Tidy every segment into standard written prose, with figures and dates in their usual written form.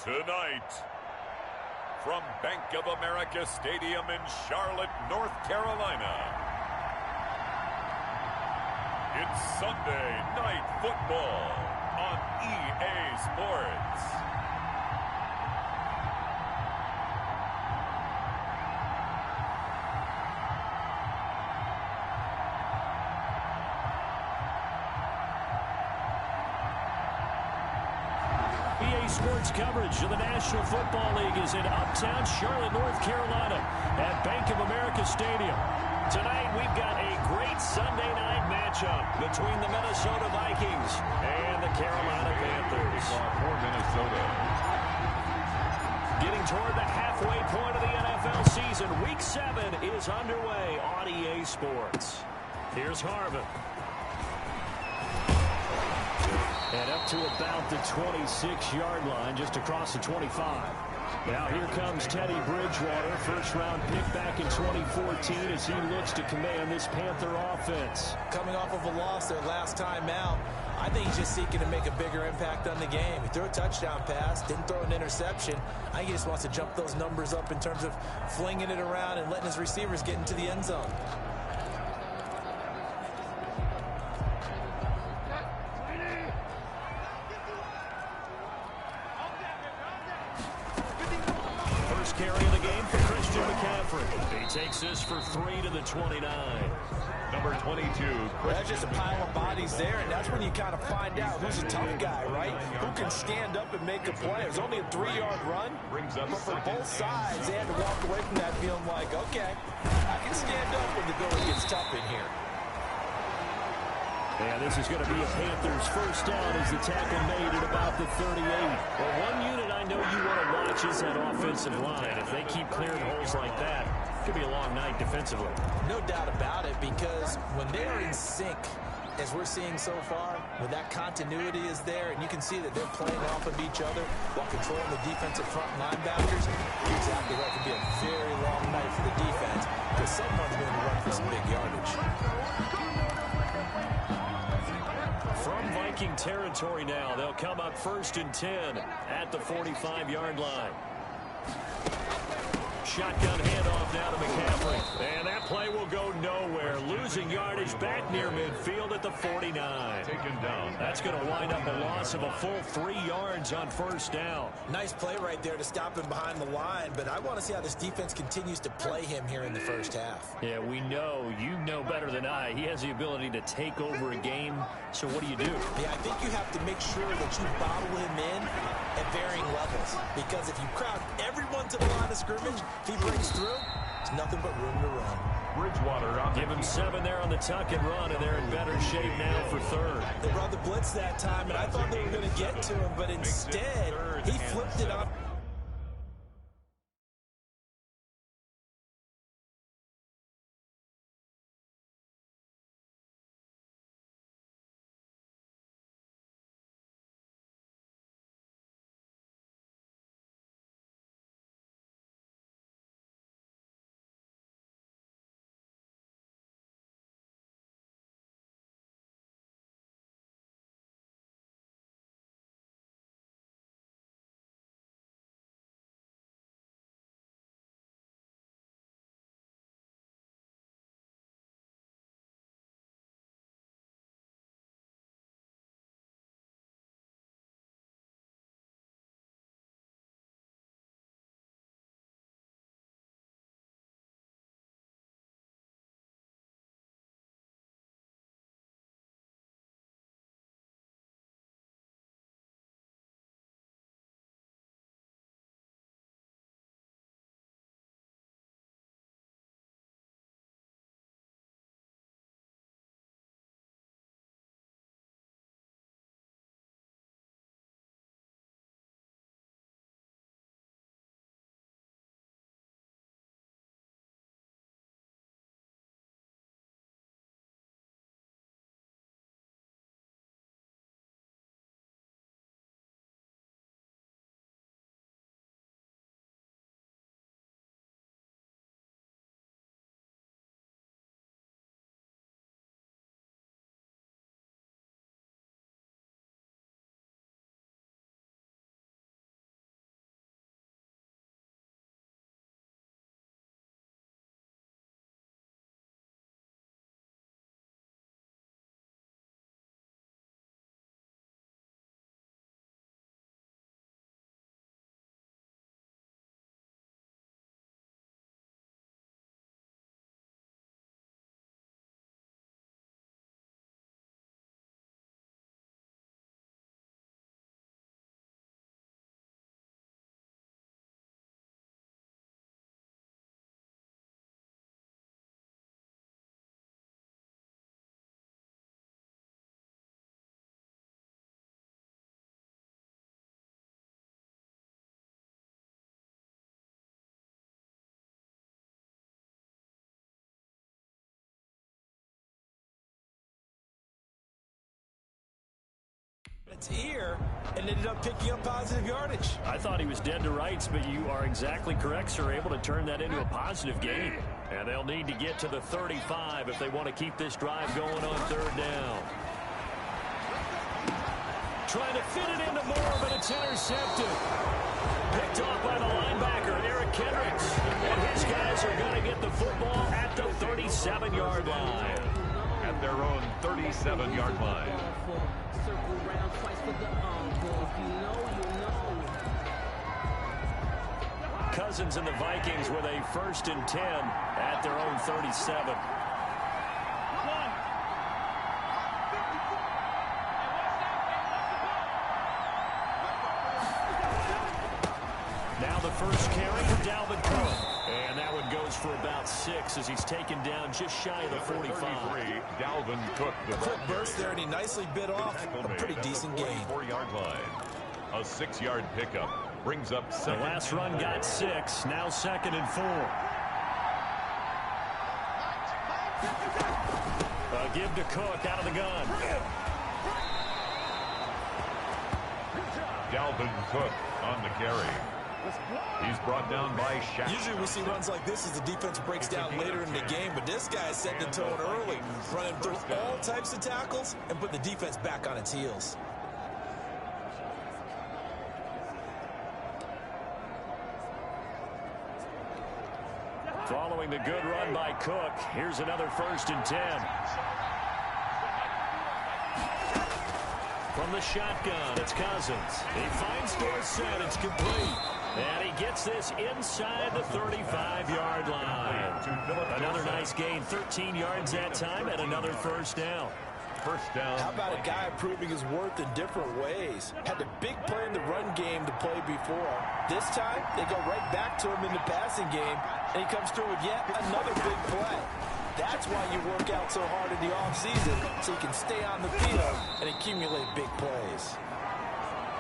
Tonight, from Bank of America Stadium in Charlotte, North Carolina, it's Sunday Night Football on EA Sports. EA Sports coverage of the National Football League is in uptown Charlotte, North Carolina at Bank of America Stadium. Tonight we've got a great Sunday night matchup between the Minnesota Vikings and the Carolina Panthers. For Minnesota. Getting toward the halfway point of the NFL season, Week 7 is underway on EA Sports. Here's Harvin. And up to about the 26-yard line, just across the 25. Now here comes Teddy Bridgewater, first-round pick back in 2014 as he looks to command this Panther offense. Coming off of a loss their last time out, I think he's just seeking to make a bigger impact on the game. He threw a touchdown pass, didn't throw an interception. I think he just wants to jump those numbers up in terms of flinging it around and letting his receivers get into the end zone. Carry of the game for Christian McCaffrey. He takes this for 3 to the 29. Number 22. That's just a pile of bodies there, and that's when you kind of find out who's a tough guy, right? Who can stand up and make a play. It was only a 3-yard run, but for both sides, they had to walk away from that feeling like, okay, I can stand up when the going gets tough in here. And this is going to be a Panthers first down as the tackle made at about the 38. Well, one unit I know you want to watch is that offensive line. If they keep clearing holes like that, it could be a long night defensively. No doubt about it, because when they are in sync, as we're seeing so far, when that continuity is there, and you can see that they're playing off of each other while controlling the defensive front linebackers, you're exactly right. It could be a very long night for the defense because someone's going to run for some big yardage. From Viking territory now, they'll come up 1st and 10 at the 45-yard line. Shotgun handoff now to McCaffrey. And that play will go nowhere. Losing yardage back near midfield at the 49. Taken down. That's going to wind up a loss of a full 3 yards on first down. Nice play right there to stop him behind the line, but I want to see how this defense continues to play him here in the first half. Yeah, we know. You know better than I. He has the ability to take over a game. So what do you do? Yeah, I think you have to make sure that you bottle him in at varying levels, because if you crowd everyone to the line of scrimmage, if he breaks through, there's nothing but room to run. Bridgewater on Give him 7 there on the tuck and run, and they're in better shape now for 3rd. They brought the blitz that time, and I thought they were going to get to him, but instead, he flipped it up. its ear and ended up picking up positive yardage. I thought he was dead to rights, but you are exactly correct, sir. Able to turn that into a positive gain. And they'll need to get to the 35 if they want to keep this drive going on third down. Trying to fit it into Moore, but it's intercepted. Picked off by the linebacker, Eric Kendricks. And his guys are going to get the football at the 37-yard line. At their own 37-yard line. Cousins and the Vikings with a 1st and 10 at their own 37. Now the first carry for Dalvin Cook. And that one goes for about 6 as he's taken down just shy of the 45. Dalvin Cook. Quick burst there, and he nicely bit off a pretty decent gain. 4-yard line. A 6-yard pickup. Brings up second. The last run got 6. Now 2nd and 4. A give to Cook out of the gun. Dalvin Cook on the carry. He's brought down by Shaq. Usually we see runs like this as the defense breaks down later in the game, but this guy is setting the tone early, running through all types of tackles and put the defense back on its heels. Following the good run by Cook, here's another 1st and 10. From the shotgun, it's Cousins. He finds Dorsett. It's complete. And he gets this inside the 35-yard line. Another nice gain, 13 yards that time, and another 1st down. First down. How about a guy proving his worth in different ways? Had the big play in the run game to play before. This time, they go right back to him in the passing game, and he comes through with yet another big play. That's why you work out so hard in the offseason, so you can stay on the field and accumulate big plays.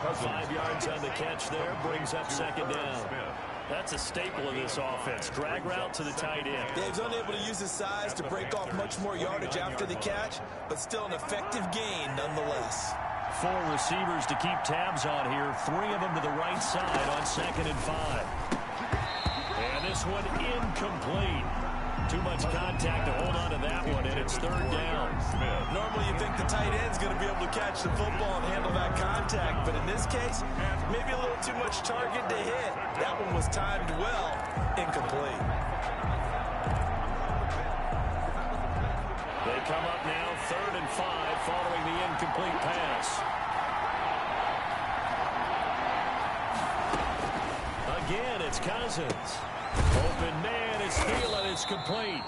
5 yards on the catch there, brings up 2nd down. That's a staple of this offense. Drag route to the tight end. Dave's unable to use his size to break off much more yardage after the catch, but still an effective gain nonetheless. 4 receivers to keep tabs on here. 3 of them to the right side on 2nd and 5. And this one incomplete. Too much contact to hold on to that one, and it's 3rd down. Normally you think the tight end's going to be able to catch the football and handle that contact, but in this case, maybe a little too much target to hit. That one was timed well, incomplete. They come up now 3rd and 5 following the incomplete pass. Again, it's Cousins. Open man is Thielen. It's complete.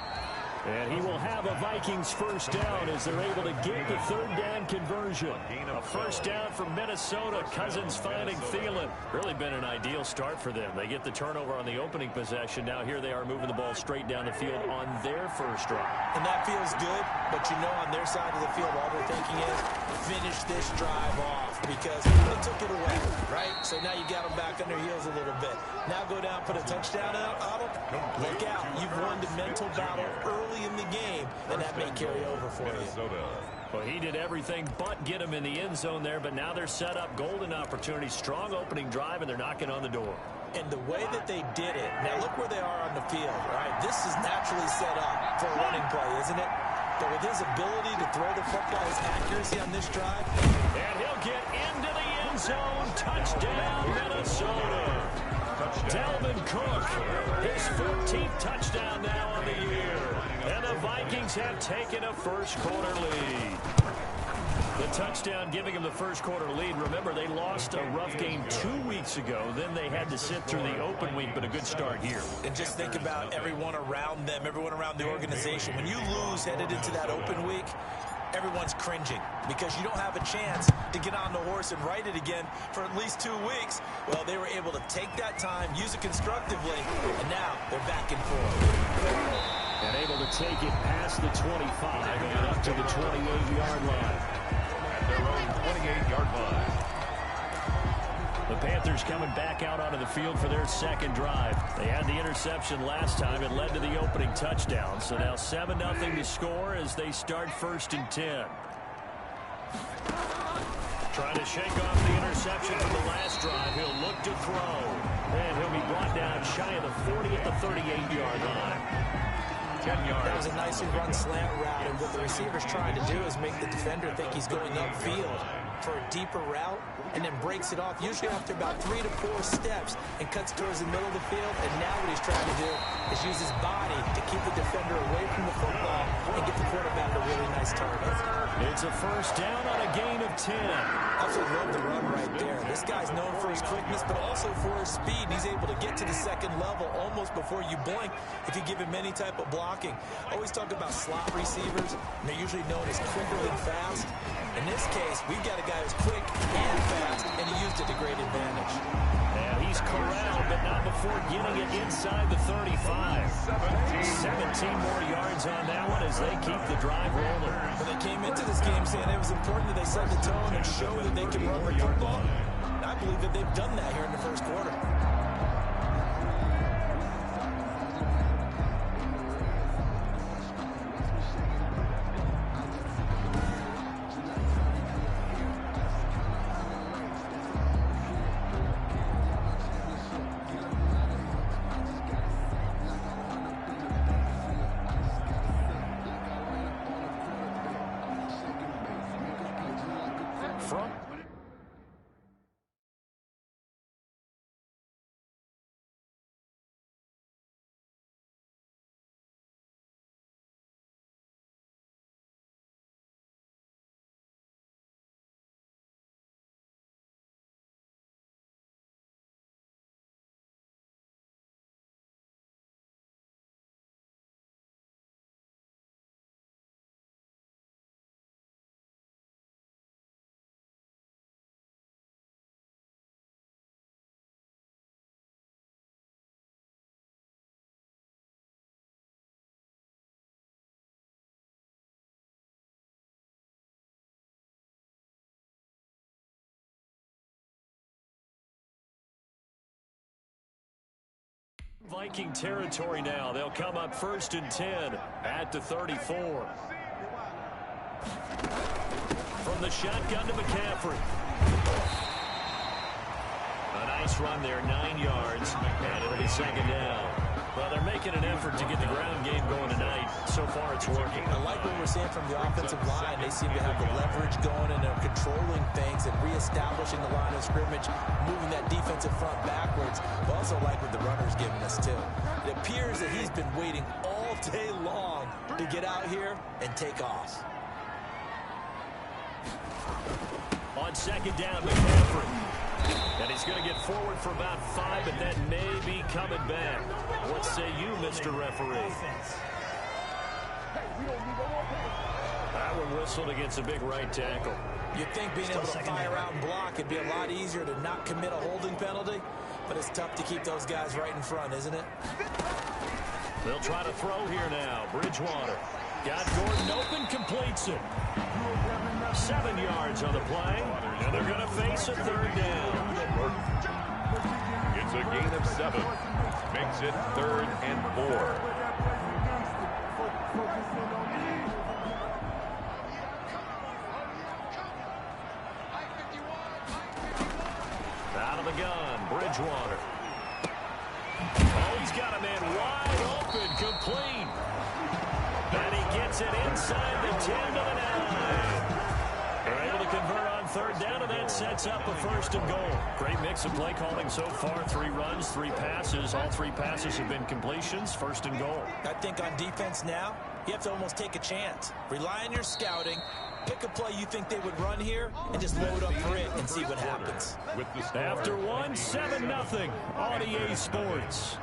And he will have a Vikings 1st down as they're able to get the 3rd down conversion. A 1st down from Minnesota. Cousins finding Thielen. Really been an ideal start for them. They get the turnover on the opening possession. Now here they are moving the ball straight down the field on their 1st drive. And that feels good, but you know on their side of the field all they're thinking is finish this drive off because they took it away, right? So now you got them back on their heels a little bit. Now go down, put a touchdown out on them. Look out. You've won the mental battle early in the game, and that may carry over for you. Well, he did everything but get him in the end zone there, but now they're set up. Golden opportunity, strong opening drive, and they're knocking on the door. And the way that they did it, now look where they are on the field, right? This is naturally set up for a running play, isn't it? But with his ability to throw the football, his accuracy on this drive. And he'll get into the end zone. Touchdown, Minnesota. Dalvin Cook, his 14th touchdown now on the year. And the Vikings have taken a 1st quarter lead. The touchdown giving them the 1st quarter lead. Remember, they lost a rough game 2 weeks ago. Then they had to sit through the open week, but a good start here. And just think about everyone around them, everyone around the organization. When you lose headed into that open week, everyone's cringing because you don't have a chance to get on the horse and ride it again for at least 2 weeks. Well, they were able to take that time, use it constructively, and now they're back and forth. And able to take it past the 25 and up to the 28-yard line. At their own 28-yard line. The Panthers coming back out onto the field for their 2nd drive. They had the interception last time. It led to the opening touchdown. So now 7-0 to score as they start 1st and 10. Trying to shake off the interception from the last drive. He'll look to throw. And he'll be brought down shy of the 40 at the 38-yard line. 10 yards. That was a nicely run slant route, and what the receiver's trying to do is make the defender think he's going upfield for a deeper route, and then breaks it off, usually after about 3 to 4 steps, and cuts towards the middle of the field. And now what he's trying to do is use his body to keep the defender away from the football and get the quarterback a really nice target. It's a first down on a gain of 10. Absolutely love the run right there. This guy's known for his quickness, but also for his speed. He's able to get to the second level almost before you blink if you give him any type of blocking. Always talk about slot receivers, and they're usually known as quicker than fast. In this case, we've got a guy who's quick and fast, and he used it to great advantage. Yeah, he's corralled, but not before getting it inside the 35. 17 more yards on that one as they keep the drive rolling. When they came into this game saying it was important that they set the tone and show that they can run the football, and I believe that they've done that here in the first quarter. Viking territory now. They'll come up 1st and 10 at the 34. From the shotgun to McCaffrey. A nice run there, 9 yards, and it'll be 2nd down. Well, they're making an effort to get the ground game going tonight. So far, it's working. I like what we're seeing from the offensive line. They seem to have the leverage going, and they're controlling things and reestablishing the line of scrimmage, moving that defensive front backwards. But also like what the runner's giving us, too. It appears that he's been waiting all day long to get out here and take off. On 2nd down, McCaffrey. And he's going to get forward for about 5, but that may be coming back. What say you, Mr. Referee? That one whistled against a big right tackle. You'd think being able to fire out and block it'd be a lot easier to not commit a holding penalty, but it's tough to keep those guys right in front, isn't it? They'll try to throw here now. Bridgewater. Got Gordon open, completes it. 7 yards on the play, and they're going to face a 3rd down. It's a gain of 7. Makes it 3rd and 4. Out of the gun, Bridgewater. Oh, he's got a man wide open, complete. And he gets it inside the 10 to the 9. They're able to convert on 3rd down, and that sets up a 1st and goal. Great mix of play calling so far. 3 runs, 3 passes. All 3 passes have been completions. 1st and goal. I think on defense now, you have to almost take a chance. Rely on your scouting. Pick a play you think they would run here and just load up for it and see what happens. After 1, 7-0 on EA Sports.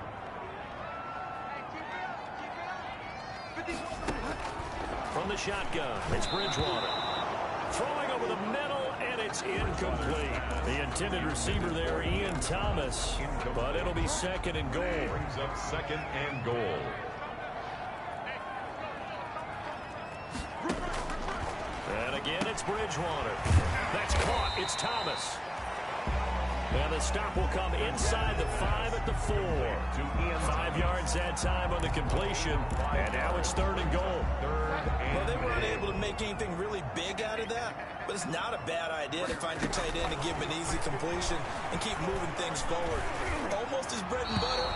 From the shotgun, it's Bridgewater. Throwing over the middle, and it's incomplete. The intended receiver there, Ian Thomas, but it'll be 2nd and goal. Brings up 2nd and goal. And again, it's Bridgewater. That's caught. It's Thomas. And the stop will come inside the 5 at the 4. 5 yards that time on the completion. And now it's 3rd and goal. Well, they weren't able to make anything really big out of that, but it's not a bad idea to find your tight end and give him an easy completion and keep moving things forward. Almost his bread and butter.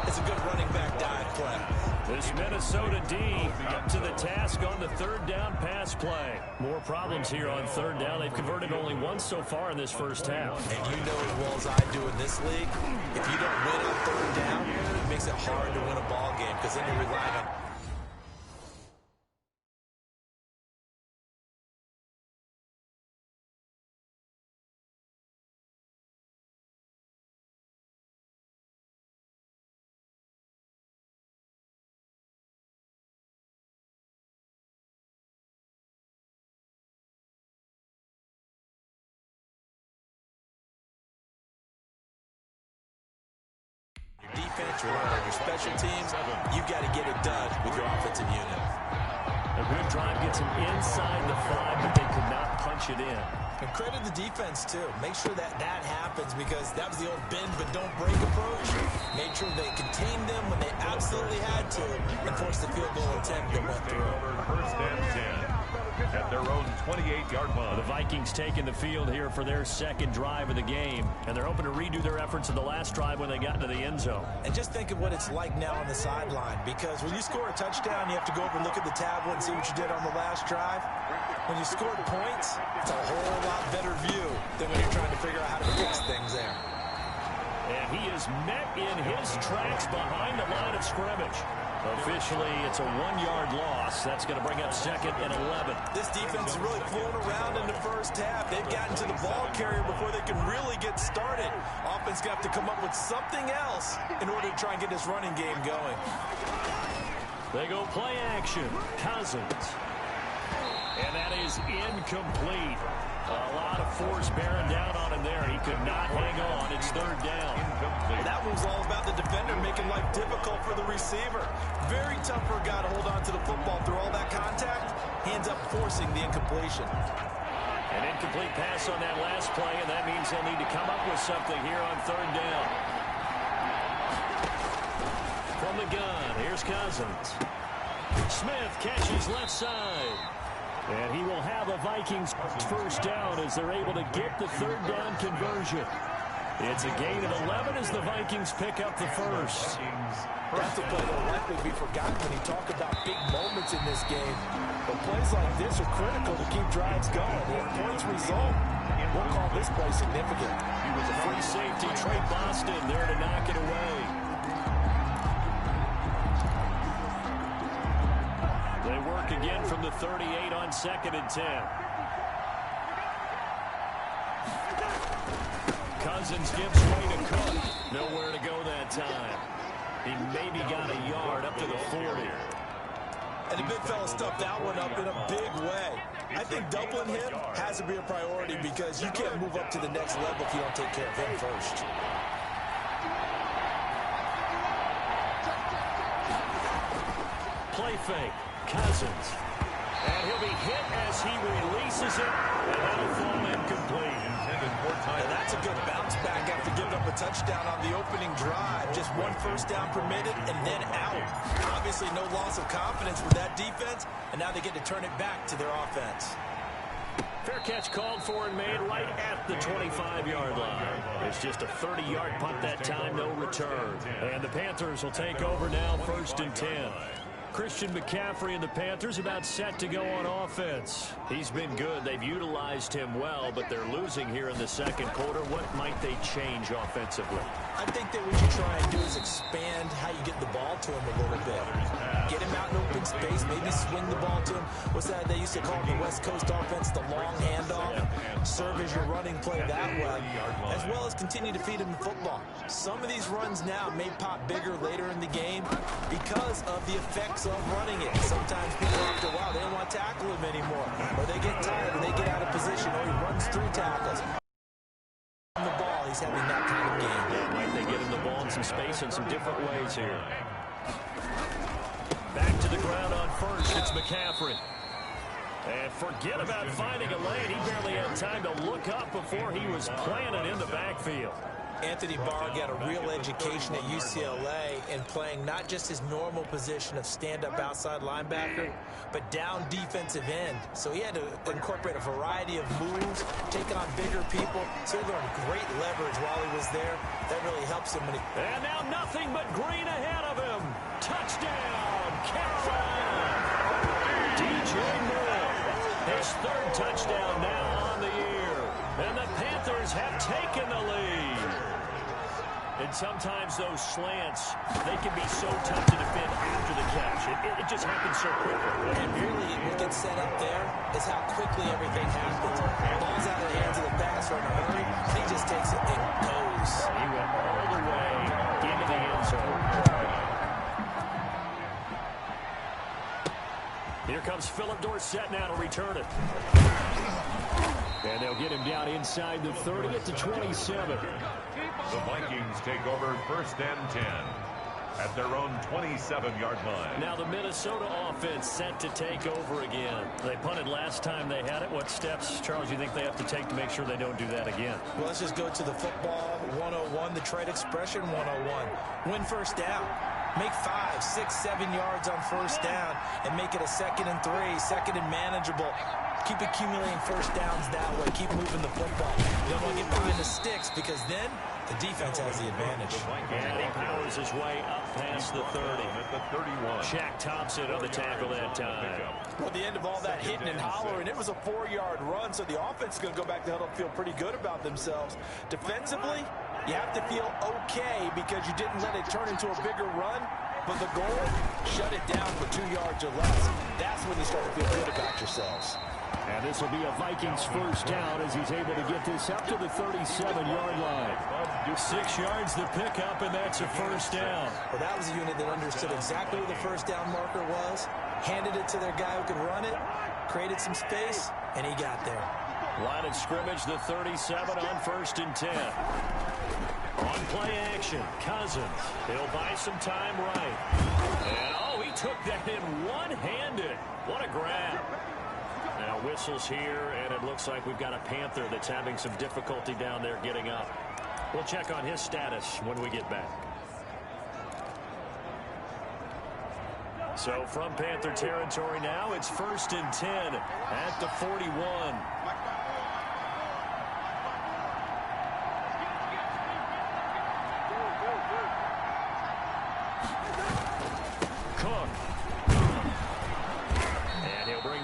It's a good running back dive play. This Minnesota D up to the task on the third down pass play. More problems here on third down. They've converted only once so far in this first half. And you know as well as I do in this league, if you don't win on third down, it makes it hard to win a ball game because then you're relying on defense, you're on your special teams. You've got to get it done with your offensive unit. A good drive gets them inside the 5, but they could not punch it in. And credit the defense, too. Make sure that happens because that was the old bend but don't break approach. Made sure they contained them when they absolutely had to and forced the field goal attempt that went through. First and 10 at their own 28-yard line. The Vikings taking the field here for their second drive of the game, and they're hoping to redo their efforts in the last drive when they got into the end zone. And just think of what it's like now on the sideline, because when you score a touchdown, you have to go over and look at the tablet and see what you did on the last drive. When you scored points, it's a whole lot better view than when you're trying to figure out how to fix things there. And he is met in his tracks behind the line of scrimmage. Officially, it's a 1-yard loss. That's going to bring up second and 11. This defense is really flown around in the first half. They've gotten to the ball carrier before they can really get started. Offense got to come up with something else in order to try and get this running game going. They go play action. Cousins. And that is incomplete. A lot of force bearing down on him there. He could not hang on. It's third down. Well, that was all about the defender making life difficult for the receiver. Very tough for a guy to hold on to the football through all that contact. He ends up forcing the incompletion. An incomplete pass on that last play, and that means they'll need to come up with something here on third down. From the gun, here's Cousins. Smith catches left side. And he will have a Vikings first down as they're able to get the third down conversion. It's a gain of 11 as the Vikings pick up the first. That's a play that will likely be forgotten when you talk about big moments in this game. But plays like this are critical to keep drives going. If points result, we'll call this play significant. He was a free safety, Trey Boston, there to knock it away. They work again from the 38 on second and 10. Cousins gives way to Cook. Nowhere to go that time. He maybe got a yard up to the 40. And the big fella stuffed that one up in a big way. I think doubling him has to be a priority because you can't move up to the next level if you don't take care of him first. Play fake. Cousins. And he'll be hit as he releases it. And that'll fall incomplete. And that's a good bounce back after giving up a touchdown on the opening drive. Just one first down permitted and then out. Obviously no loss of confidence with that defense. And now they get to turn it back to their offense. Fair catch called for and made right at the 25-yard line. It's just a 30-yard punt that time, no return. And the Panthers will take over now, first and 10. Christian McCaffrey and the Panthers about set to go on offense. He's been good. They've utilized him well, but they're losing here in the second quarter. What might they change offensively? I think that what you try and do is expand how you get the ball to him a little bit. Get him out in open space, maybe swing the ball to him. What's that they used to call the West Coast offense, the long handoff? Serve as your running play that way, as well as continue to feed him the football. Some of these runs now may pop bigger later in the game because of the effects of running it. Sometimes people after a while, they don't want to tackle him anymore, or they get tired, or they get out of position, or he runs 3 tackles. On the ball, he's having that kind of game. Yeah, might they get him the ball in some space in some different ways here. Back to the ground on first, it's McCaffrey. And forget about finding a lane. He barely had time to look up before he was planted in the backfield. Anthony Barr got a real education at UCLA in playing not just his normal position of stand-up outside linebacker, but down defensive end. So he had to incorporate a variety of moves, take on bigger people. So he learned great leverage while he was there. That really helps him when he... And now nothing but green ahead of him. Touchdown, Carolina. DJ Moore, his third touchdown now on the year. And the Panthers have taken the lead. And sometimes those slants, they can be so tough to defend after the catch. It just happens so quickly. And really, what gets set up there is how quickly everything happens. Ball's out of the hands of the passer in a hurry. He just takes it and goes. He went all the way into the end zone. Here comes Philip Dorsett now to return it. And they'll get him down inside the 30 at the 27. The Vikings take over 1st and 10 at their own 27-yard line. Now the Minnesota offense set to take over again. They punted last time they had it. What steps, Charles, do you think they have to take to make sure they don't do that again? Well, let's just go to the football 101, the trade expression 101. Win first down. Make 5, 6, 7 yards on first down and make it a 2nd and 3, 2nd and manageable. Keep accumulating first downs that way. Keep moving the football. You don't want to get behind the sticks because then the defense has the advantage. And he powers his way up past the 30. At the 31. Shaq Thompson on the tackle that time. Well, at the end of all that hitting and hollering, it was a 4-yard run, so the offense is going to go back to huddle and feel pretty good about themselves. Defensively, you have to feel okay because you didn't let it turn into a bigger run. But the goal, shut it down for 2 yards or less. That's when you start to feel good about yourselves. And this will be a Vikings first down as he's able to get this up to the 37-yard line. 6 yards the pickup, and that's a first down. Well, that was a unit that understood exactly where the first down marker was, handed it to their guy who could run it, created some space, and he got there. Line of scrimmage, the 37 on 1st and 10. On play action, Cousins. He'll buy some time right. And, oh, he took that in one-handed. What a grab. Now whistles here, and it looks like we've got a Panther that's having some difficulty down there getting up. We'll check on his status when we get back. So from Panther territory now, it's 1st and 10 at the 41.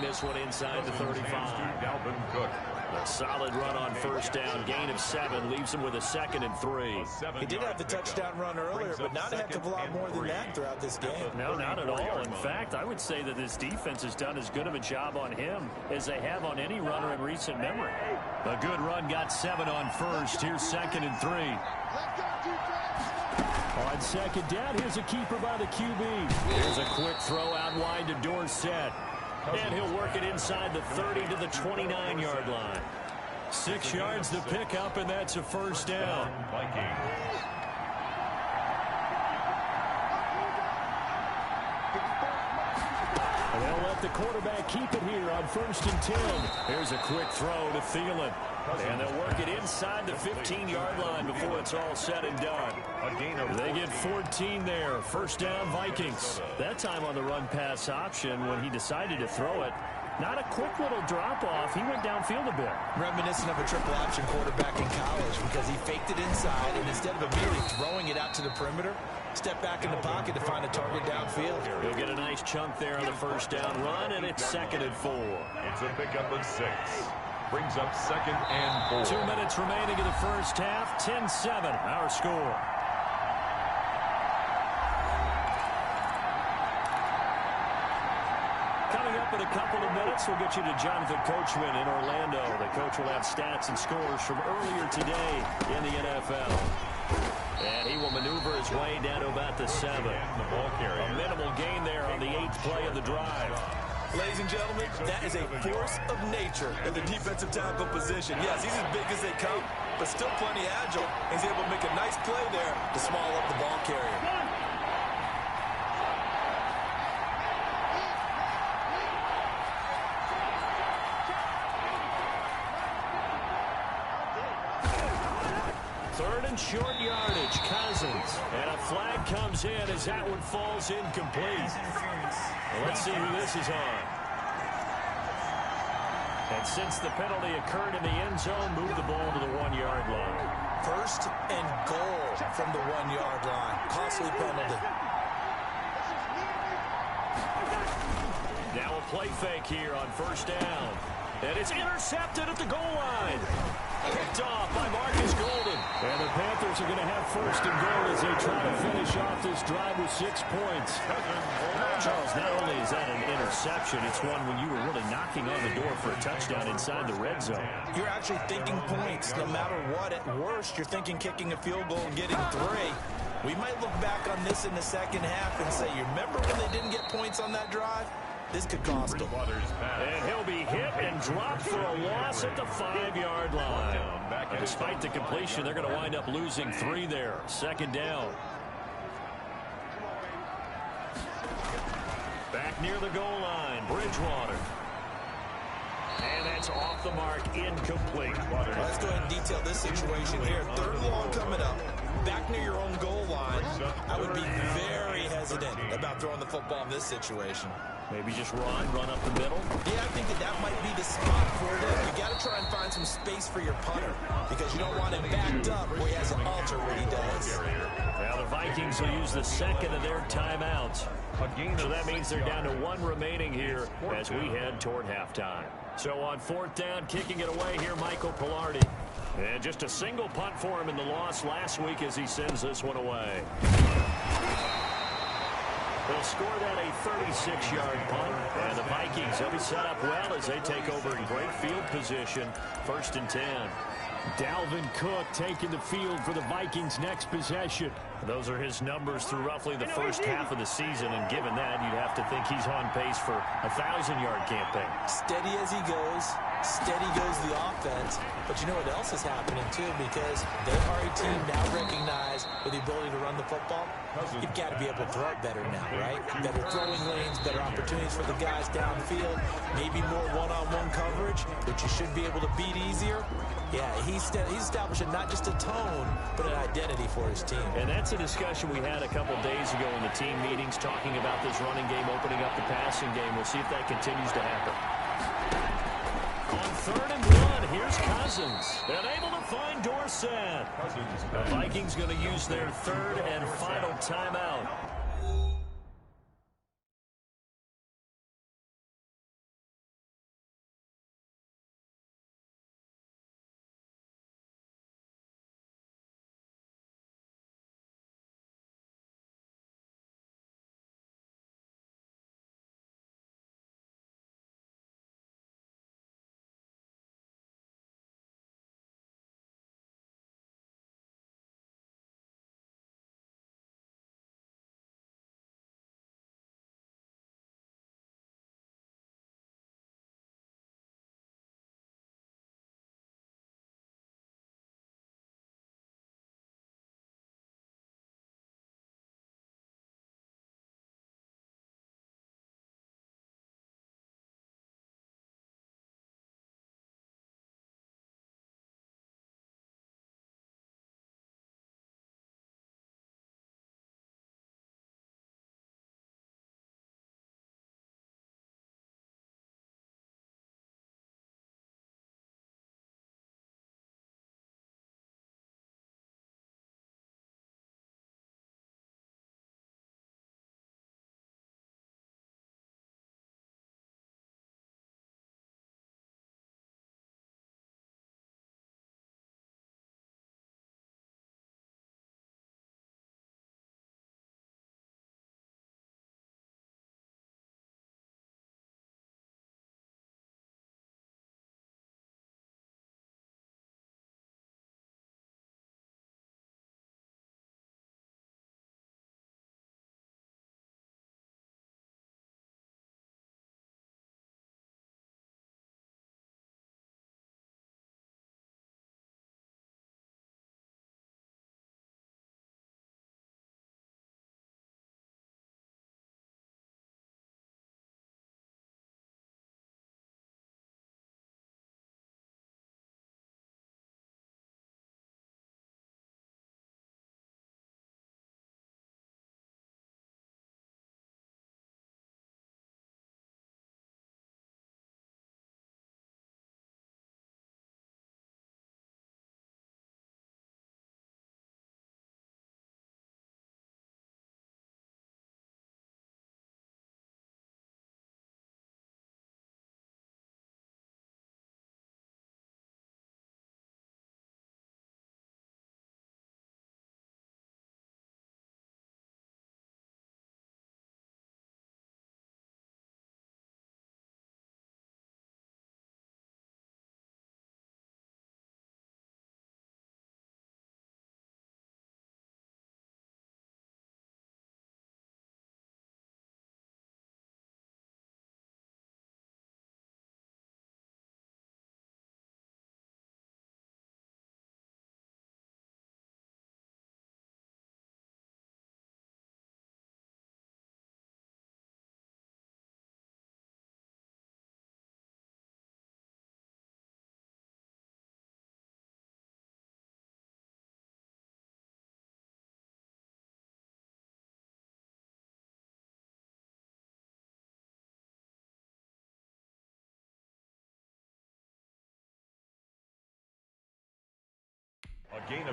This one inside the 35. A solid run on first down. Gain of 7 leaves him with a 2nd and 3. He did have the touchdown run earlier, but not a heck of a lot more than that throughout this game. No, not at all. In fact, I would say that this defense has done as good of a job on him as they have on any runner in recent memory. A good run got 7 on first. Here's 2nd and 3. On 2nd down, here's a keeper by the QB. Here's a quick throw out wide to Dorsett. And he'll work it inside the 30 to the 29-yard line. 6 yards the pickup, and that's a first down. And they'll let the quarterback keep it here on 1st and 10. Here's a quick throw to Thielen. And they'll work it inside the 15-yard line before it's all said and done. They get 14 there. First down, Vikings. That time on the run-pass option when he decided to throw it. Not a quick little drop-off. He went downfield a bit. Reminiscent of a triple-option quarterback in college because he faked it inside, and instead of immediately throwing it out to the perimeter, step back in the pocket to find a target downfield. He'll get a nice chunk there on the first down run, and it's 2nd and 4. It's a pickup of 6. Brings up 2nd and 4. 2 minutes remaining in the first half. 10-7, our score. Coming up in a couple of minutes, we'll get you to Jonathan Coachman in Orlando. The coach will have stats and scores from earlier today in the NFL. And he will maneuver his way down to about the 7. A minimal gain there on the 8th play of the drive. Ladies and gentlemen, that is a force of nature in the defensive tackle position. Yes, he's as big as they come, but still plenty agile. He's able to make a nice play there to small up the ball carrier. Third and short yardage, Cousins. And a flag comes in as that one falls incomplete. Well, let's see who this is on. And since the penalty occurred in the end zone, move the ball to the 1-yard line. First and goal from the 1-yard line. Costly penalty. Now a play fake here on first down. And it's intercepted at the goal line. Picked off by Marcus Golden. And the Panthers are going to have first and goal as they try to finish off this drive with 6 points. Charles, not only is that an interception, it's one when you were really knocking on the door for a touchdown inside the red zone. You're actually thinking points no matter what. At worst, you're thinking kicking a field goal and getting 3. We might look back on this in the second half and say, you remember when they didn't get points on that drive? This could cost him. And he'll be hit and dropped for a loss at the 5-yard line. And despite the completion, they're going to wind up losing 3 there. Second down. Back near the goal line, Bridgewater. And that's off the mark, incomplete. Let's go ahead and detail this situation here. Third and long coming up. Back near your own goal line. I would be very hesitant about throwing the football in this situation. Maybe just run up the middle. Yeah, I think that might be the spot for it. You got to try and find some space for your punter because you don't want him backed up where he has an alter what he does. Now the Vikings will use the second of their timeouts. So that means they're down to 1 remaining here as we head toward halftime. So on 4th down, kicking it away here, Michael Pilardi. And just a single punt for him in the loss last week as he sends this one away. They'll score that a 36-yard punt. And the Vikings, they'll be set up well as they take over in great field position. 1st and 10. Dalvin Cook taking the field for the Vikings' next possession. Those are his numbers through roughly the first half of the season, and given that, you'd have to think he's on pace for a 1,000-yard campaign. Steady as he goes, steady goes the offense. But you know what else is happening, too, because they are a team now recognized with the ability to run the football. You've got to be able to throw it better now, right? Better throwing lanes, better opportunities for the guys downfield, maybe more one-on-one coverage, which you should be able to beat easier. Yeah, he's establishing not just a tone, but an identity for his team. And that's a discussion we had a couple days ago in the team meetings, talking about this running game, opening up the passing game. We'll see if that continues to happen. On 3rd and 1, here's Cousins. And able to find Dorsett. The Vikings going to use their 3rd and final timeout.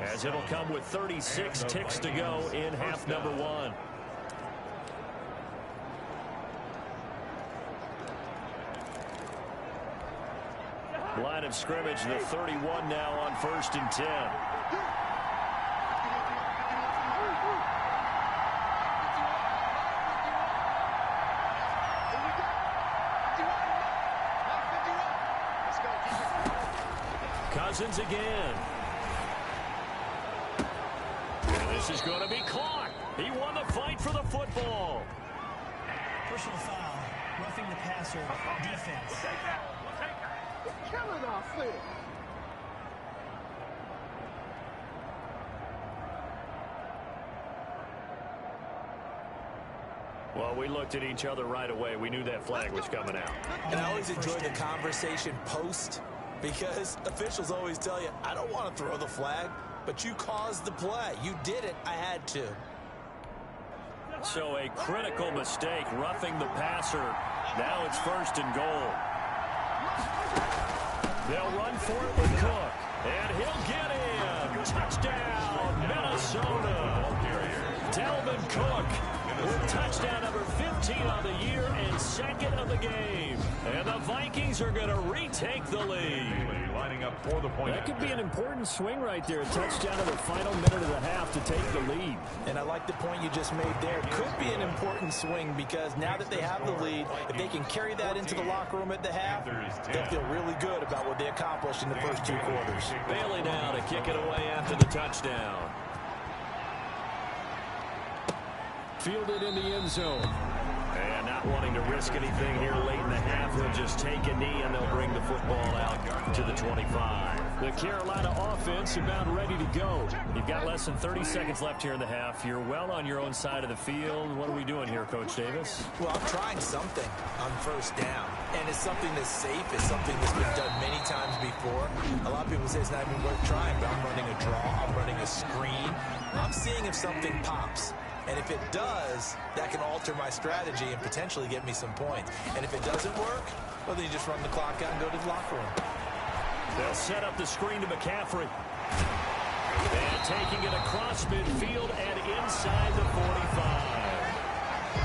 as it'll come with 36 ticks to go in half number 1. Line of scrimmage, the 31 now on 1st and 10. Cousins again. And this is going to be caught. He won the fight for the football. Personal foul, roughing the passer, defense. Killing our field. Well, we looked at each other right away. We knew that flag was coming out. And I always enjoy the conversation post, because officials always tell you, I don't want to throw the flag, but you caused the play. You did it. I had to. So a critical mistake, roughing the passer. Now it's 1st and goal. They'll run for it with Cook, and he'll get in. Touchdown, Minnesota. Delvin Cook with touchdown number 15 on the year and 2nd of the game. And the Vikings are going to retake the lead. Lining up for the point. That could be an important swing right there. A touchdown in the final minute of the half to take the lead. And I like the point you just made there. Could be an important swing, because now that they have the lead, if they can carry that into the locker room at the half, they'll feel really good about what they accomplished in the first 2 quarters. Bailey now to kick it away after the touchdown. Fielded in the end zone. And not wanting to risk anything here late in the half, he'll just take a knee and they'll bring the football out to the 25. The Carolina offense about ready to go. You've got less than 30 seconds left here in the half. You're well on your own side of the field. What are we doing here, Coach Davis? Well, I'm trying something on 1st down. And it's something that's safe. It's something that's been done many times before. A lot of people say it's not even worth trying, but I'm running a draw. I'm running a screen. I'm seeing if something pops. And if it does, that can alter my strategy and potentially get me some points. And if it doesn't work, well, then you just run the clock out and go to the locker room. They'll set up the screen to McCaffrey. And taking it across midfield and inside the 45.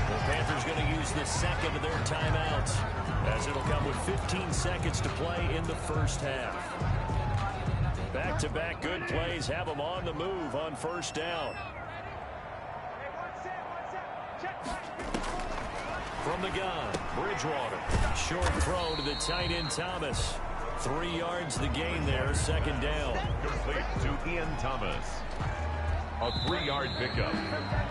The Panthers going to use the 2nd of their timeouts, as it'll come with 15 seconds to play in the first half. Back-to-back good plays have them on the move on 1st down. From the gun, Bridgewater. Short throw to the tight end, Thomas. 3 yards the gain there, 2nd down. Complete to Ian Thomas. A 3-yard pickup.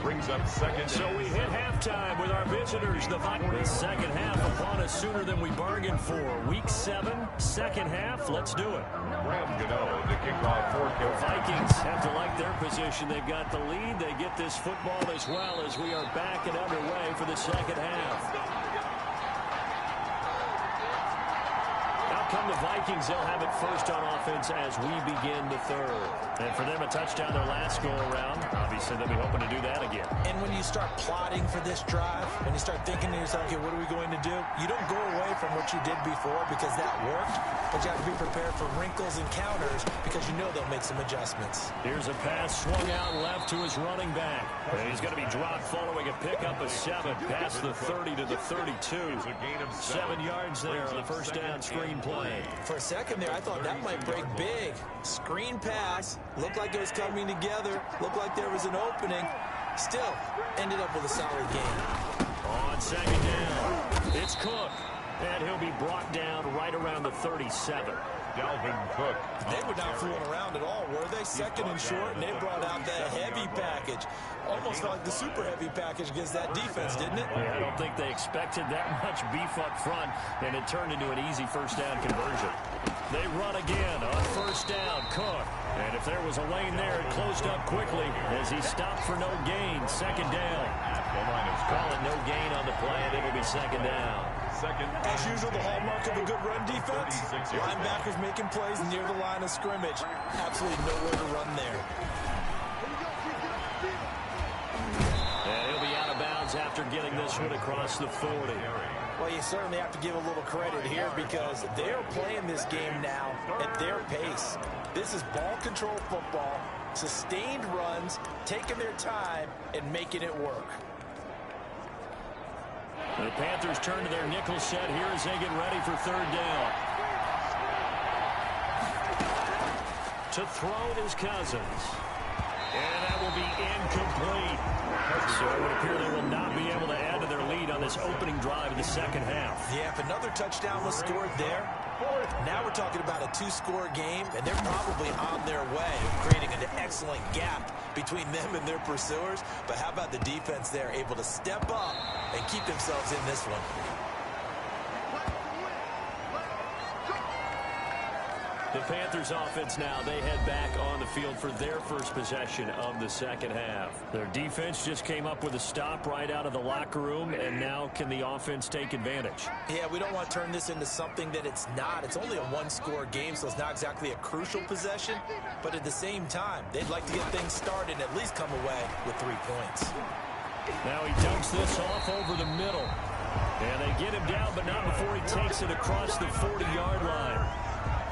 Brings up 2nd. So we hit halftime with our visitors. The Vikings. 2nd half upon us sooner than we bargained for. Week 7, 2nd half. Let's do it. Graham Gano to kick off for The Vikings have to like their position. They've got the lead. They get this football as well, as we are back and underway for the 2nd half. Come the Vikings, they'll have it first on offense as we begin the 3rd. And for them, a touchdown their last go-around. Obviously, they'll be hoping to do that again. And when you start plotting for this drive, when you start thinking to yourself, okay, what are we going to do? You don't go away from what you did before because that worked, but you have to be prepared for wrinkles and counters because you know they'll make some adjustments. Here's a pass swung out left to his running back. And he's going to be dropped following a pickup of 7 past the 30 to the 32. 7 yards there on the 1st down screen play. For a second there, I thought that might break big. Screen pass. Looked like it was coming together. Looked like there was an opening. Still, ended up with a solid game. On 2nd down, it's Cook. And he'll be brought down right around the 37. Dalvin Cook. They were not fooling around at all, were they? 2nd and short, and they brought out the heavy package. Almost like the super heavy package against that defense, didn't it? Yeah, I don't think they expected that much beef up front, and it turned into an easy 1st down conversion. They run again on 1st down, Cook. And if there was a lane there, it closed up quickly as he stopped for no gain. 2nd down. Call it no gain on the play, and it'll be 2nd down. As usual, the hallmark of a good run defense. Linebackers making plays near the line of scrimmage. Absolutely nowhere to run there. And he'll be out of bounds after getting this one across the 40. Well, you certainly have to give a little credit here because they're playing this game now at their pace. This is ball control football, sustained runs, taking their time, and making it work. The Panthers turn to their nickel set here as they get ready for third down. To throw is Cousins. And that will be incomplete. So it would appear they will not be able to add to their lead on this opening drive in the second half. Yeah, if another touchdown was scored there, now we're talking about a two-score game, and they're probably on their way, creating an excellent gap between them and their pursuers. But how about the defense there, able to step up and keep themselves in this one? The Panthers offense now, they head back on the field for their first possession of the second half. Their defense just came up with a stop right out of the locker room, and now can the offense take advantage? Yeah, we don't want to turn this into something that it's not. It's only a one-score game, so it's not exactly a crucial possession. But at the same time, they'd like to get things started and at least come away with 3 points. Now he dumps this off over the middle. And they get him down, but not before he takes it across the 40-yard line.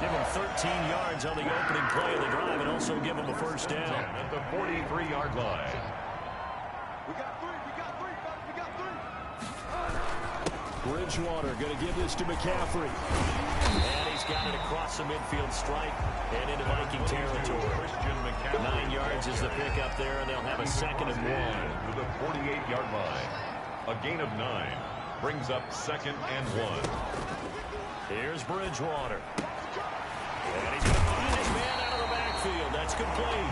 Give him 13 yards on the opening play of the drive and also give him a first down. At the 43-yard line. We got three. Bridgewater going to give this to McCaffrey. And he's got it across the midfield stripe and into Viking territory. 9 yards is the pickup there, and they'll have a second and 1. To the 48-yard line. A gain of 9 brings up second and 1. Here's Bridgewater. And he's going to find his man out of the backfield. That's complete.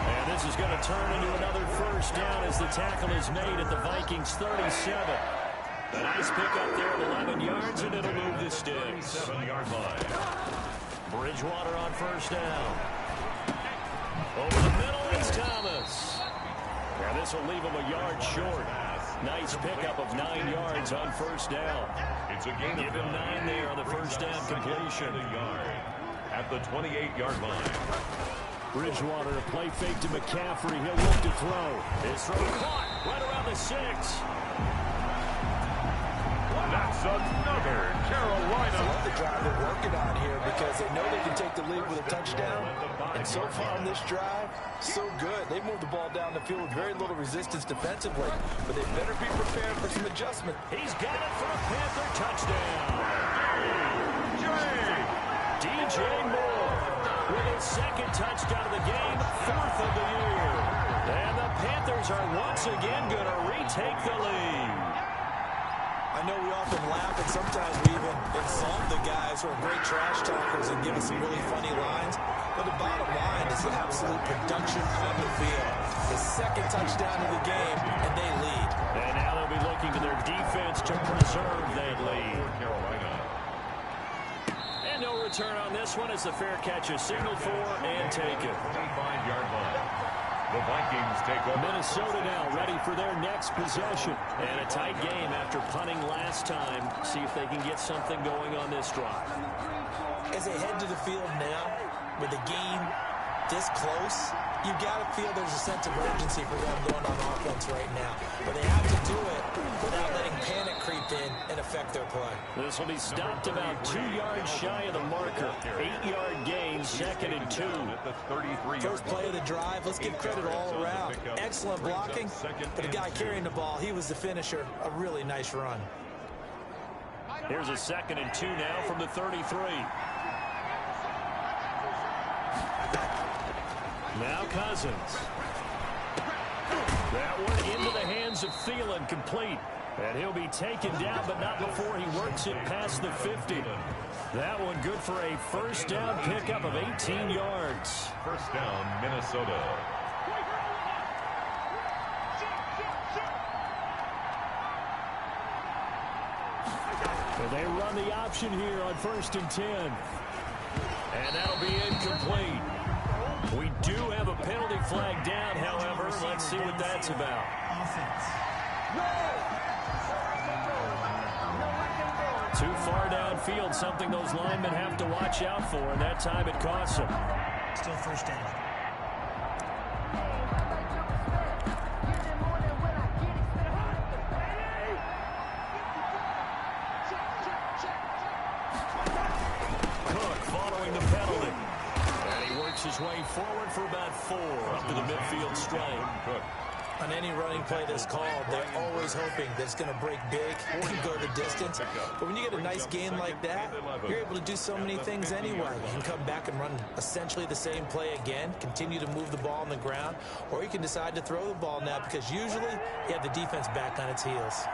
And this is going to turn into another first down as the tackle is made at the Vikings 37. A nice pickup there at 11 yards, and it'll move the sticks. 7-yard line. Bridgewater on first down. Over the middle is Thomas. And this will leave him a yard short. Nice pickup of 9 yards on first down. It's a gain Give him 9 there on the first down completion. At the 28-yard line. Bridgewater, a play fake to McCaffrey. He'll look to throw. His throw caught right around the 6. That's another Carolina. I love the drive they're working on here because they know they can take the lead with a touchdown. And so far on this drive, so good. They moved the ball down the field with very little resistance defensively. But they better be prepared for some adjustment. He's got it for a Panther touchdown. DJ Moore with his second touchdown of the game, 4th of the year. And the Panthers are once again going to retake the lead. I know we often laugh and sometimes we even insult the guys who are great trash talkers and give us some really funny lines. But the bottom line is the absolute production on the field. The second touchdown of the game, and they lead. And now they'll be looking to their defense to preserve that lead. And no return on this one as the fair catch is signaled for and taken. 25-yard line. The Vikings take over. Minnesota now ready for their next possession. And a tight game after punting last time. See if they can get something going on this drive. As they head to the field now, with the game this close, you've got to feel there's a sense of urgency for them going on offense right now. But they have to do it without letting panic creep in and affect their play. This will be stopped about 2 yards shy of the marker. 8-yard gain, second and 2. First play of the drive, let's give credit all around. Excellent blocking, but the guy carrying the ball, he was the finisher. A really nice run. Here's a second and 2 now from the 33. Now Cousins. That one into the hands of Thielen, complete. And he'll be taken down, but not before he works it past the 50. That one good for a first down pickup of 18 yards. First down, Minnesota. And they run the option here on 1st and 10. And that'll be incomplete. We do have a penalty flag down, however. Let's see what that's about. Too far downfield, something those linemen have to watch out for, and that time it costs them. Still first down. his way forward for about 4 up to the midfield stripe. On any running play that's called, they're always hoping that it's going to break big and go the distance. But when you get a nice gain like that, you're able to do so many things anyway. You can come back and run essentially the same play again, continue to move the ball on the ground, or you can decide to throw the ball now because usually you have the defense back on its heels.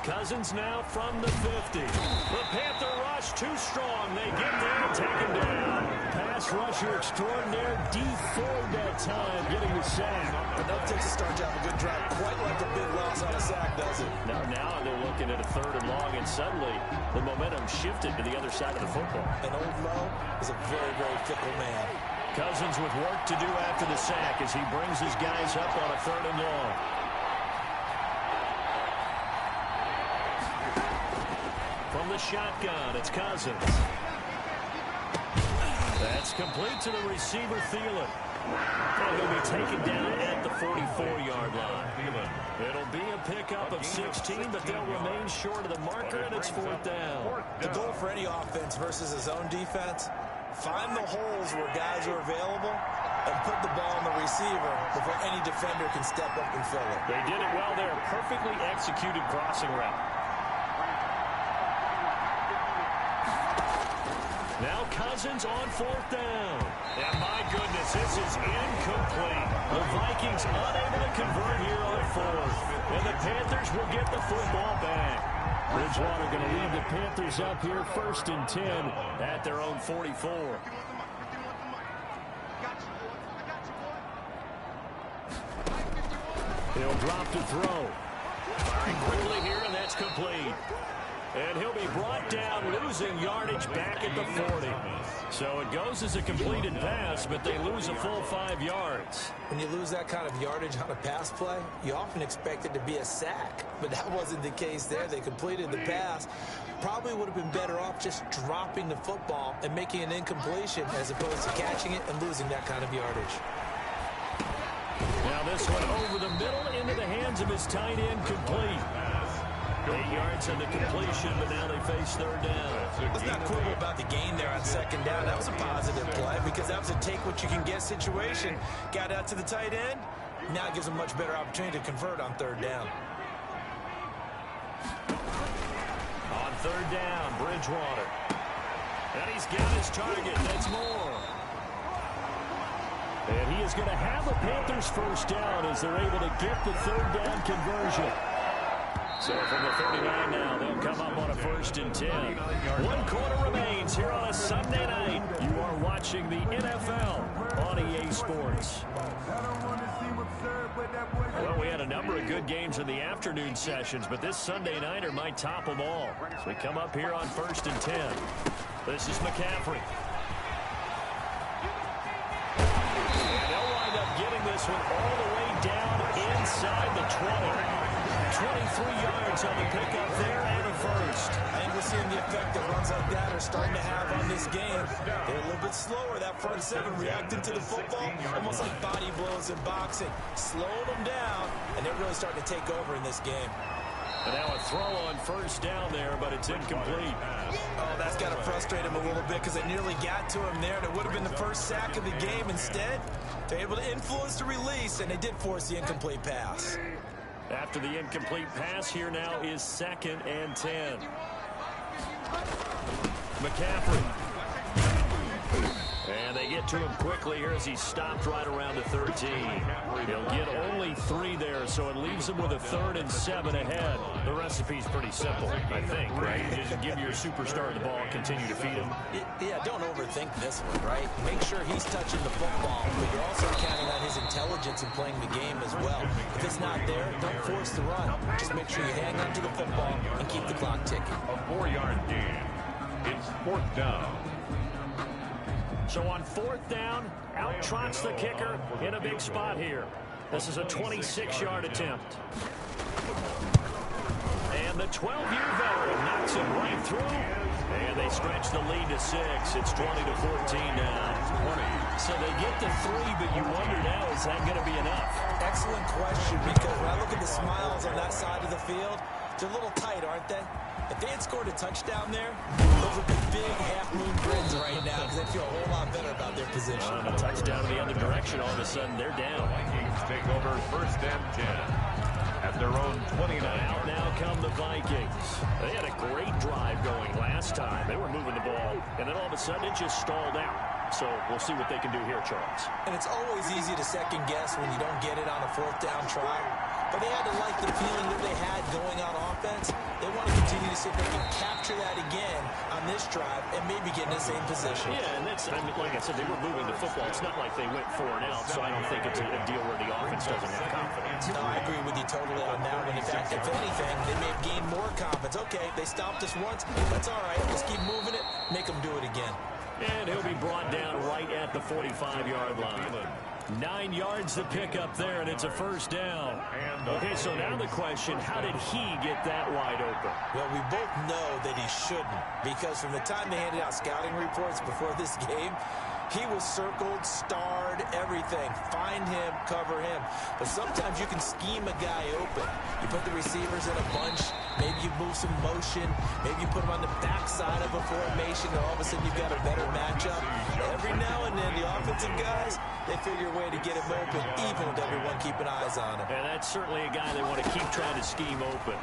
Cousins now from the 50. The Panther rush too strong. They get there and take him down. Pass rusher extraordinaire, deformed that time, getting the sack. Enough takes a start to have a good drive. Quite like a big loss on a sack, does it? Now they're looking at a 3rd and long, and suddenly the momentum shifted to the other side of the football. And Old Mo is a very, very fickle man. Cousins with work to do after the sack as he brings his guys up on a 3rd and long. From the shotgun, it's Cousins. That's complete to the receiver, Thielen. And he'll be taken down at the 44-yard line. It'll be a pickup of 16, but they'll remain short of the marker, and it's 4th down. The goal for any offense versus his own defense, find the holes where guys are available and put the ball on the receiver before any defender can step up and fill it. They did it well there. Perfectly executed crossing route. Now Cousins on 4th down. And my goodness, this is incomplete. The Vikings unable to convert here on 4th. And the Panthers will get the football back. Bridgewater going to lead the Panthers up here 1st and 10 at their own 44. He'll drop to throw. Firing quickly here, and that's complete. And he'll be brought down, losing yardage back at the 40. So it goes as a completed pass, but they lose a full 5 yards. When you lose that kind of yardage on a pass play, you often expect it to be a sack. But that wasn't the case there. They completed the pass. Probably would have been better off just dropping the football and making an incompletion as opposed to catching it and losing that kind of yardage. Now this one over the middle into the hands of his tight end, complete. 8 yards on the completion, but now they face 3rd down. Let's not quibble about the gain there on 2nd down. That was a positive play because that was a take-what-you-can-get situation. Got out to the tight end. Now it gives him a much better opportunity to convert on 3rd down. On 3rd down, Bridgewater. And he's got his target. That's Moore. And he is going to have the Panthers 1st down as they're able to get the 3rd down conversion. So from the 39 now, they'll come up on a 1st and 10. 1 quarter remains here on a Sunday night. You are watching the NFL on EA Sports. Well, we had a number of good games in the afternoon sessions, but this Sunday nighter might top them all. So we come up here on 1st and 10. This is McCaffrey. And they'll wind up getting this one all the way down inside the 20. 23 yards on the pickup there and a 1st. I think we're seeing the effect that runs like that are starting to have on this game. They're a little bit slower. That front 7 reacting to the football, almost like body blows in boxing. Slowed them down, and they're really starting to take over in this game. And now a throw on 1st down there, but it's incomplete. Oh, that's got to frustrate him a little bit because they nearly got to him there, and it would have been the first sack of the game. Instead, they're able to influence the release, and they did force the incomplete pass. After the incomplete pass, here now is 2nd and 10. McCaffrey. And they get to him quickly here as he stopped right around the 13. He'll get only 3 there, so it leaves him with a 3rd and 7 ahead. The recipe's pretty simple, I think, right? You just give your superstar the ball and continue to feed him. Yeah, don't overthink this one, right? Make sure he's touching the football, but you're also counting on his intelligence in playing the game as well. If it's not there, don't force the run. Just make sure you hang on to the football and keep the clock ticking. A 4-yard gain. It's 4th down. So on 4th down, out trots the kicker in a big spot here. This is a 26-yard attempt. And the 12-year veteran knocks it right through. And they stretch the lead to 6. It's 20-14 now. 20. So they get to 3, but you wonder now, is that going to be enough? Excellent question, because when I look at the smiles on that side of the field, They're a little tight, aren't they? If they had scored a touchdown there, those would be big half-moon grins right now because they feel a whole lot better about their position. A touchdown in the other direction, all of a sudden they're down. Vikings take over 1st and 10 at their own 29. Out now come the Vikings. They had a great drive going last time. They were moving the ball, and then all of a sudden it just stalled out. So we'll see what they can do here, Charles. And it's always easy to second guess when you don't get it on a 4th down try. But they had to like the feeling that they had going on offense. They want to continue to see if they can capture that again on this drive and maybe get in the same position. Yeah, and that's, I mean, like I said, they were moving the football. It's not like they went 4 and out, so I don't think it's a deal where the offense doesn't have confidence. No, I agree with you totally on that one. In fact, if anything, they may have gained more confidence. Okay, they stopped us once. That's all right. Let's keep moving it. Make them do it again. And he'll be brought down right at the 45-yard line. 9 yards to pick up there, and it's a 1st down. Okay, so now the question, how did he get that wide open? Well, we both know that he shouldn't, because from the time they handed out scouting reports before this game, he was circled, starred, everything. Find him, cover him. But sometimes you can scheme a guy open. You put the receivers in a bunch. Maybe you move some motion. Maybe you put them on the backside of a formation, and all of a sudden you've got a better matchup. Every now and then, the offensive guys, they figure a way to get him open, even with everyone keeping eyes on him. And that's certainly a guy they want to keep trying to scheme open.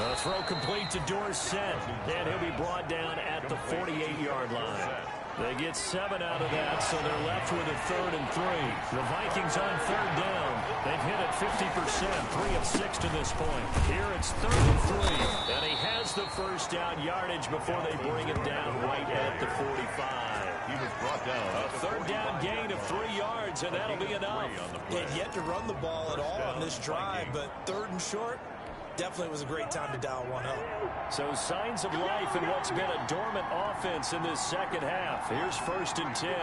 The throw complete to Dorsett, and he'll be brought down at the 48-yard line. They get 7 out of that, so they're left with a 3rd and 3. The Vikings on 3rd down. They've hit it 50%, 3 of 6 to this point. Here it's 3rd and 3, and he has the 1st down yardage before they bring him down right at the 45. He was brought down. A 3rd down gain of 3 yards, and that'll be enough. They had yet to run the ball at all on this drive, but 3rd and short, definitely was a great time to dial one up. So signs of life in what's been a dormant offense in this 2nd half. Here's 1st and 10.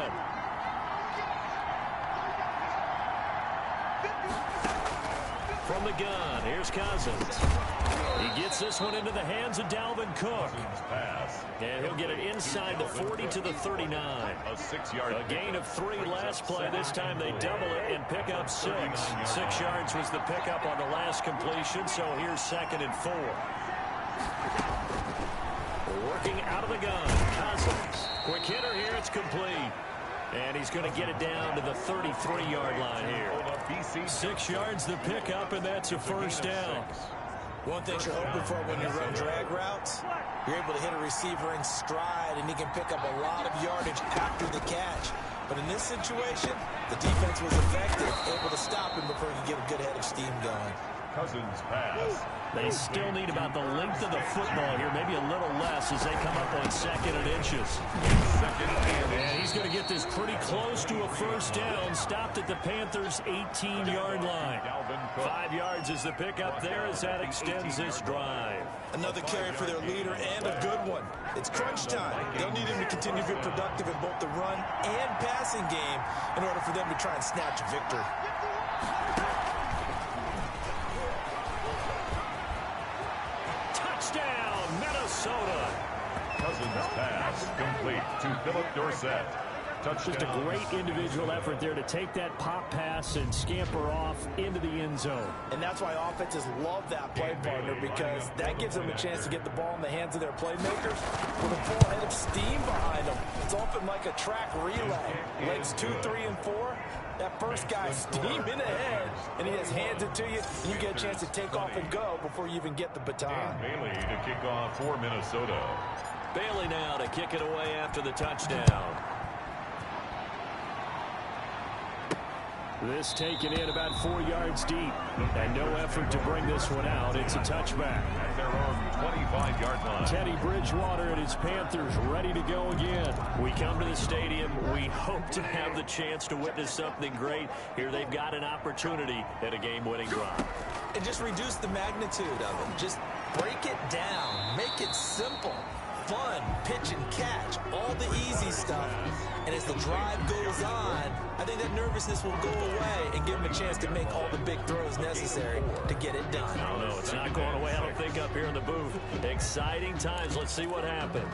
From the gun, here's Cousins. He gets this one into the hands of Dalvin Cook. And he'll get it inside the 40 to the 39. A 6-yard. A gain of 3 last play. This time they double it and pick up 6. 6 yards was the pickup on the last completion, so here's 2nd and 4. Working out of the gun, Cousins. Quick hitter here, it's complete. And he's going to get it down to the 33-yard line here. 6 yards the pickup, and that's a 1st down. One thing you're hoping for when you run drag routes, you're able to hit a receiver in stride, and he can pick up a lot of yardage after the catch. But in this situation, the defense was effective, able to stop him before he could get a good head of steam going. Cousins pass. They still need about the length of the football here, maybe a little less as they come up on 2nd and inches. And he's going to get this pretty close to a 1st down, stopped at the Panthers' 18-yard line. 5 yards is the pickup there as that extends this drive. Another carry for their leader and a good one. It's crunch time. They'll need him to continue to be productive in both the run and passing game in order for them to try and snatch a victory. Touchdown, Minnesota. Cousins pass complete to Philip Dorsett. Just a great individual effort there to take that pop pass and scamper off into the end zone. And that's why offenses love that play partner, because that gives them a chance to get the ball in the hands of their playmakers with a full head of steam behind them. It's often like a track relay. Legs 2, 3, and 4. That first guy's steaming ahead, and he just hands it to you, and you get a chance to take off and go before you even get the baton. Bailey to kick off for Minnesota. Bailey now to kick it away after the touchdown. This taken in about 4 yards deep. And no effort to bring this one out. It's a touchback. At their own 25-yard line. Teddy Bridgewater and his Panthers ready to go again. We come to the stadium. We hope to have the chance to witness something great. Here they've got an opportunity at a game-winning drive. And just reduce the magnitude of it. Just break it down. Make it simple. Fun, pitch and catch, all the easy stuff. And as the drive goes on, I think that nervousness will go away and give them a chance to make all the big throws necessary to get it done. No, it's not going away, I don't think, up here in the booth. Exciting times. Let's see what happens.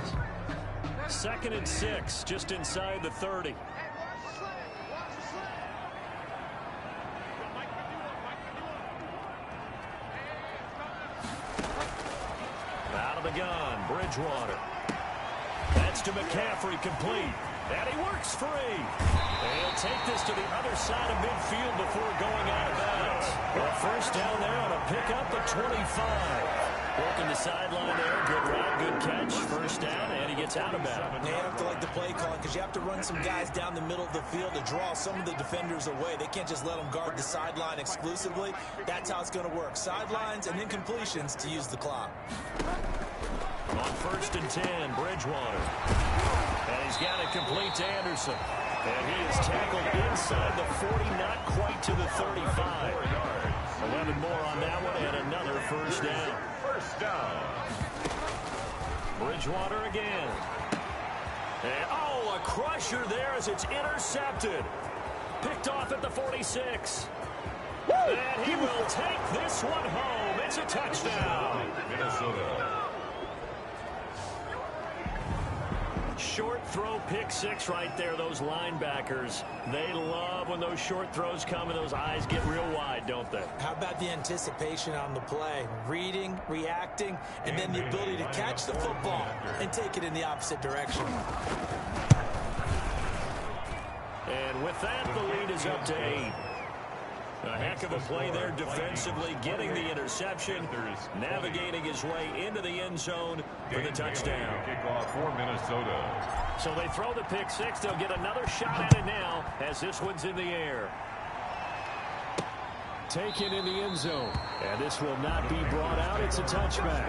2nd and 6, just inside the 30. out of the gun. Bridgewater. That's to McCaffrey, complete. And he works free. And he'll take this to the other side of midfield before going out of bounds. Well, first down there on a pickup at 25. Working the sideline there. Good route, good catch. First down, and he gets out of bounds. They have to like the play calling because you have to run some guys down the middle of the field to draw some of the defenders away. They can't just let them guard the sideline exclusively. That's how it's going to work. Sidelines and then completions to use the clock. On 1st and 10, Bridgewater. And he's got it complete to Anderson. And he is tackled inside the 40, not quite to the 35. 11 more on that one, and another first down. First down. Bridgewater again. And, oh, a crusher there as it's intercepted. Picked off at the 46. And he will take this one home. It's a touchdown. Minnesota. Short throw, pick six right there. Those linebackers, they love when those short throws come and those eyes get real wide, don't they? How about the anticipation on the play? Reading, reacting, and then the ability to catch the football and take it in the opposite direction. And with that, the lead is up to 8. A heck of a play there defensively, getting the interception, navigating his way into the end zone for the touchdown. Kickoff for Minnesota. So they throw the pick six. They'll get another shot at it now as this one's in the air. Taken in the end zone. And this will not be brought out. It's a touchback.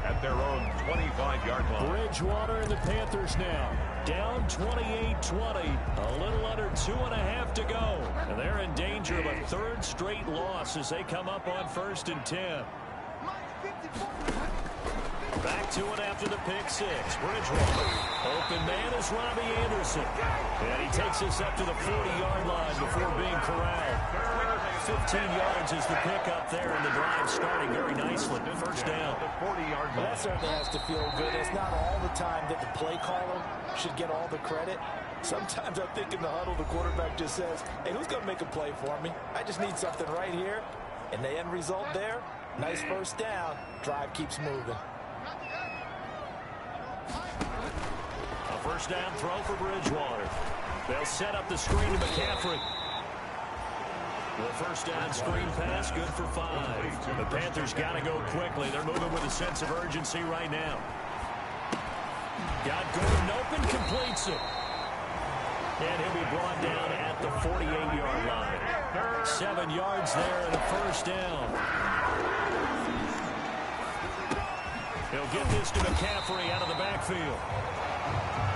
At their own 25-yard line. Bridgewater and the Panthers now down 28-20. A little under 2.5 to go. And they're in danger of a third straight loss as they come up on 1st and 10. Back to it after the pick six. Bridgewater. Open man is Robbie Anderson. And he takes us up to the 40-yard line before being corralled. 15 yards is the pickup there, and the drive starting very nicely. First down. The 40-yard line. That certainly has to feel good. It's not all the time that the play caller should get all the credit. Sometimes I think in the huddle, the quarterback just says, hey, who's going to make a play for me? I just need something right here. And the end result there, nice first down. Drive keeps moving. A first down throw for Bridgewater. They'll set up the screen to McCaffrey. The first down screen pass, good for 5. The Panthers got to go quickly. They're moving with a sense of urgency right now. Got Gordon open, completes it. And he'll be brought down at the 48-yard line. 7 yards there and a first down. He'll get this to McCaffrey out of the backfield.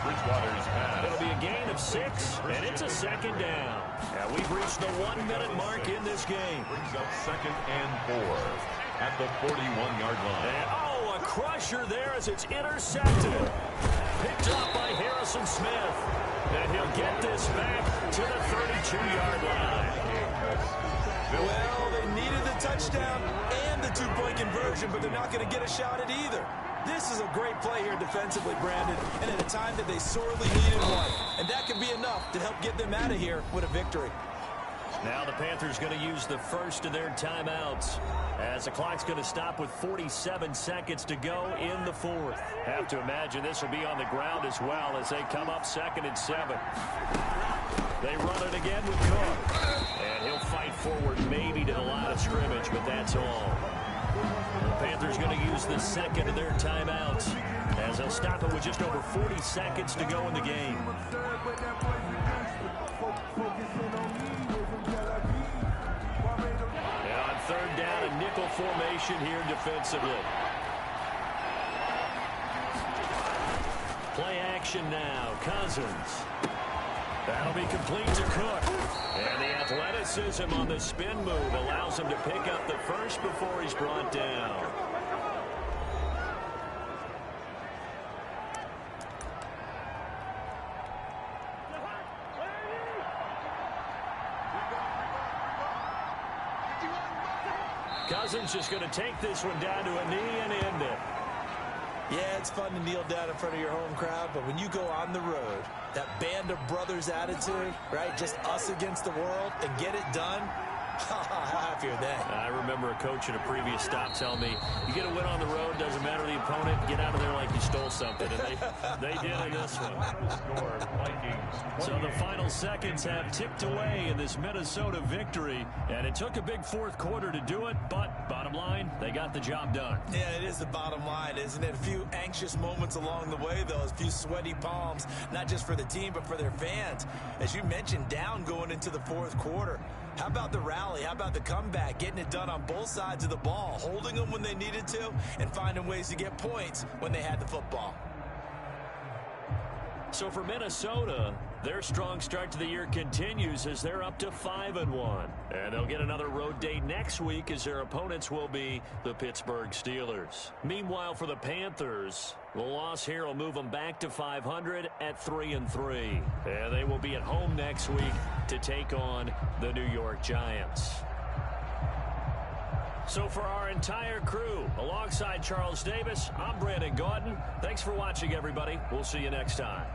Bridgewater's pass. It'll be a gain of 6, and it's a second down. Now we've reached the 1-minute mark in this game. Brings up 2nd and 4 at the 41-yard line. And, oh, a crusher there as it's intercepted. Picked up by Harrison Smith. And he'll get this back to the 32-yard line. Well, they needed the touchdown and the 2-point conversion, but they're not going to get a shot at either. This is a great play here defensively, Brandon, and at a time that they sorely needed one. And that could be enough to help get them out of here with a victory. Now the Panthers going to use the first of their timeouts as the clock's going to stop with 47 seconds to go in the 4th. Have to imagine this will be on the ground as well as they come up 2nd and 7. They run it again with Cook. And he'll fight forward maybe to the line of scrimmage, but that's all. The Panthers going to use the second of their timeouts as they'll stop it with just over 40 seconds to go in the game. And on 3rd down, a nickel formation here defensively. Play action now. Cousins. That'll be complete to Cook. And the athleticism on the spin move allows him to pick up the first before he's brought down. Cousins just going to take this one down to a knee and end it. Yeah, it's fun to kneel down in front of your home crowd, but when you go on the road, that band of brothers attitude, right, just us against the world, and get it done, How happy are they? I remember a coach in a previous stop telling me, you get a win on the road, doesn't matter the opponent, get out of there like you stole something. And they did in this one. Score, Vikings. So the final seconds have ticked away in this Minnesota victory. And it took a big fourth quarter to do it, but bottom line, they got the job done. Yeah, it is the bottom line, isn't it? A few anxious moments along the way, though. A few sweaty palms, not just for the team, but for their fans. As you mentioned, down going into the fourth quarter. How about the rally? How about the comeback? Getting it done on both sides of the ball, holding them when they needed to, and finding ways to get points when they had the football. So for Minnesota, their strong start to the year continues as they're up to 5-1. And they'll get another road day next week as their opponents will be the Pittsburgh Steelers. Meanwhile, for the Panthers, the loss here will move them back to 500 at 3-3. And they will be at home next week to take on the New York Giants. So for our entire crew, alongside Charles Davis, I'm Brandon Gaudin. Thanks for watching, everybody. We'll see you next time.